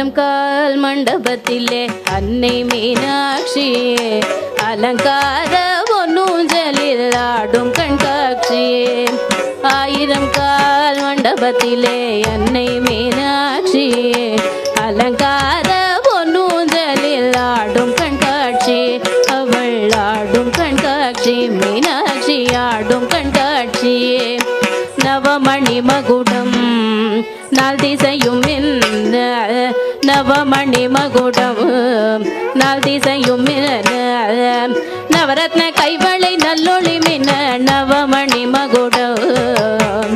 ஆயிரம் கால் மண்டபத்திலே அன்னை மீனாட்சியே அலங்கார பொன்னூஞ்சலில் ஆடும் கண்காட்சியே ஆயிரம் கால் மண்டபத்திலே அன்னை மீனாட்சியே அலங்கார பொன்னூஞ்சலில் ஆடும் கண்காட்சி அவள் ஆடும் கண்காட்சி மீனாட்சி ஆடும் கண்காட்சியே நவமணி மகுடம் நாள் திசையும் மின்ன நவமணி மகுடம் நாள் திசையும் மின்ன நவரத்ன கைவளை நல்லொளி மின்ன நவமணி மகுடம்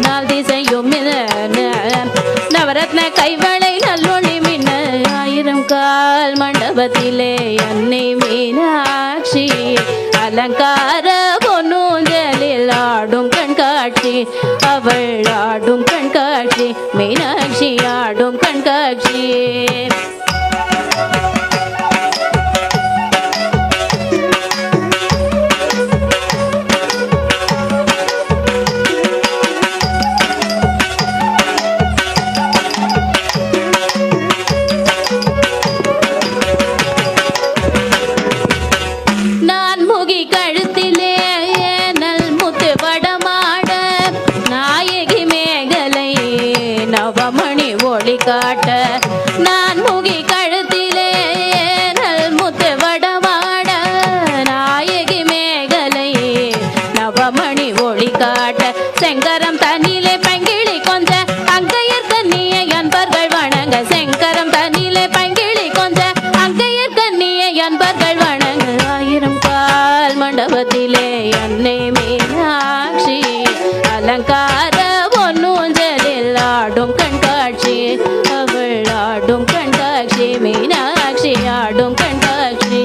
நாள் திசையும் மின்ன நவரத்ன கைவளை நல்லொளி மின்ன ஆயிரம் கால் மண்டபத்திலே அன்னை மீனாட்சி அலங்கார பொன்னூஞ்சலில் ஆடும் கண்காட்சி அவள் ஆடும் கண்காட்சி மீனாட்சி ஆடும் கண்காட்சி நவமணி ஒளி காட்ட நான் முகி கழுத்திலே நல் முத்து வடமாட நாயகி மேகலை நவமணி ஒளி காட்ட செங்கரம் தண்ணிலே பங்கிழி கொஞ்ச அங்கையர் கண்ணியை அன்பர்கள் வணங்க செங்கரம் தண்ணிலே பங்கிழி கொஞ்ச அங்கையர் கண்ணியை அன்பர்கள் வணங்க ஆயிரம் கால் மண்டபத்திலே அன்னை மீனாட்சி அலங்கார பொன்னூஞ்சலில் ஆடும் கண்காட்சி அவள் ஆடும் கண்காட்சி மீனாட்சி ஆடும் கண்காட்சி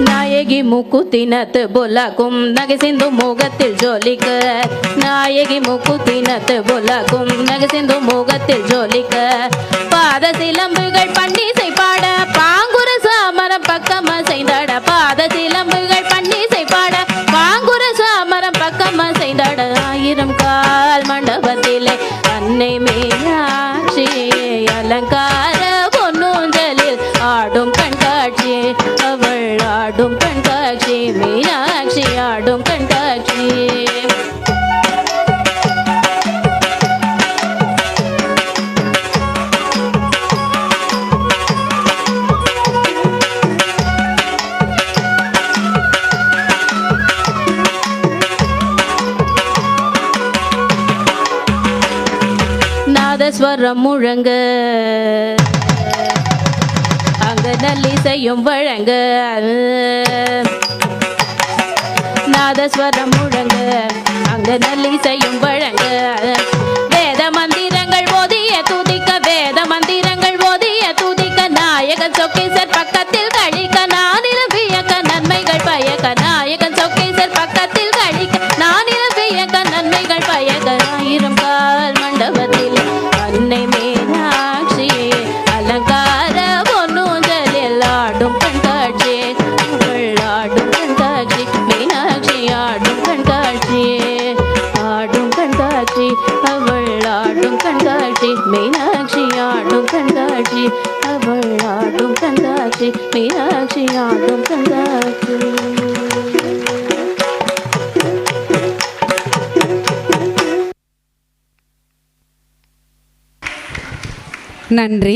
நாயகி முக்குத்தினத்து புலக்கும் நகை சிந்து முகத்தில் ஜோலிக்க நாயகி முக்குத்தினத்து புலக்கும் நகை சிந்து முகத்தில் ஜோலிக்க பாத சிலம்புகள் பன்னிசை பாட பாங்குர சாமரம் பக்கம் செய்தாட பாத சிலம்புகள் பன்னிசை பாட பாங்குர சாமரம் பக்கம் செய்தாட ஆயிரம் கால் மண்டபத்திலே அன்னை மீனாட்சி அலங்கார பொன்னூஞ்சலில் ஆடும் கண்காட்சி அவள் ஆடும் கண்காட்சி மீனாட்சி ஆடும் கண்காட்சி நாதஸ்வரம் முழங்க அங்க நல்லிசையும் வழங்க நாதஸ்வரம் முழங்க அங்க நல்லிசையும் வழங்க வேத மந்திரங்கள் ஓதிய துதிக்க வேத மந்திரங்கள் ஓதிய துதிக்க நாயகன் சொக்கேசர் பக்கத்தில் கழிக்க நானில வியக்க நன்மைகள் பயக்க நாயகன் சொக்கேசர் பக்கத்தில் கழிக்க நானில வியக்க நன்மைகள் பயக்க ஆயிரம் கால் மண்டபத்தில் அன்னை மீனாட்சி அலங்கார பொன்னூஞ்சலில் ஆடும் கண்காட்சி அவள் ஆடும் கண்காட்சி மீனாட்சி ஆடும் கண்காட்சி ஆடும் கண்காட்சி அவள் ஆடும் கண்காட்சி மீனாட்சி ஆடும் கண்காட்சி அவள் ஆடும் கண்காட்சி மீனாட்சி ஆடும் கண்காட்சி நன்றி.